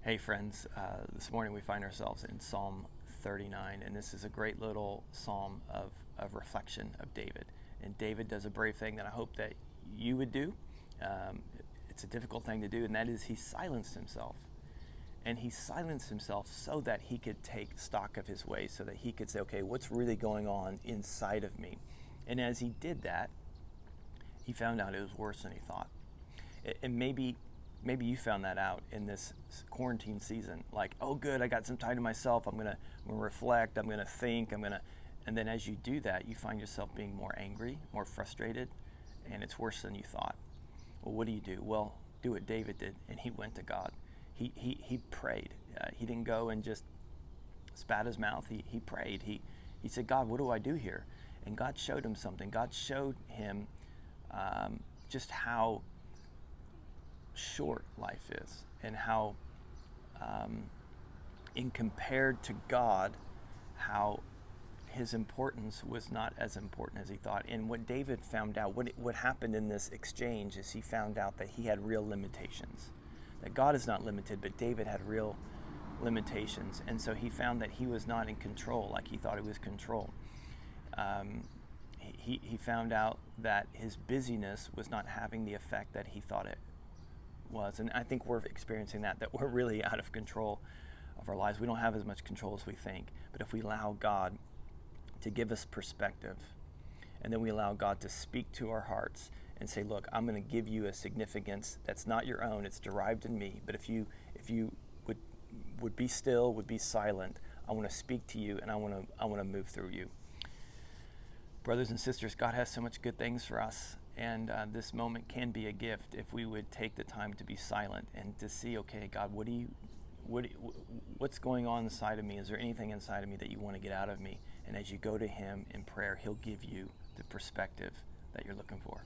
Hey friends, this morning we find ourselves in Psalm 39, and this is a great little psalm of reflection of David. And David does a brave thing that I hope that you would do. It's a difficult thing to do, and that is he silenced himself. And he silenced himself so that he could take stock of his ways, so that he could say, okay, what's really going on inside of me? And as he did that, he found out it was worse than he thought. And maybe you found that out in this quarantine season. Like, oh, good, I got some time to myself. I'm gonna reflect. I'm gonna think. And then as you do that, you find yourself being more angry, more frustrated, and it's worse than you thought. Well, what do? Well, do what David did, and he went to God. He prayed. He didn't go and just spat his mouth. He prayed. He said, God, what do I do here? And God showed him something. God showed him just how short life is, and how in compared to God, how his importance was not as important as he thought. And what David found out, what happened in this exchange, is he found out that he had real limitations, that God is not limited, but David had real limitations. And so he found that he was not in control like he thought he was control. He found out that his busyness was not having the effect that he thought it was. And I think we're experiencing that we're really out of control of our lives. We don't have as much control as we think. But if we allow God to give us perspective, and then we allow God to speak to our hearts and say, look, I'm going to give you a significance that's not your own, it's derived in me. But if you would be still, would be silent, I want to speak to you, and I want to move through you. Brothers and sisters, God has so much good things for us, and this moment can be a gift if we would take the time to be silent and to see, okay, God, what's going on inside of me? Is there anything inside of me that you want to get out of me? And as you go to Him in prayer, He'll give you the perspective that you're looking for.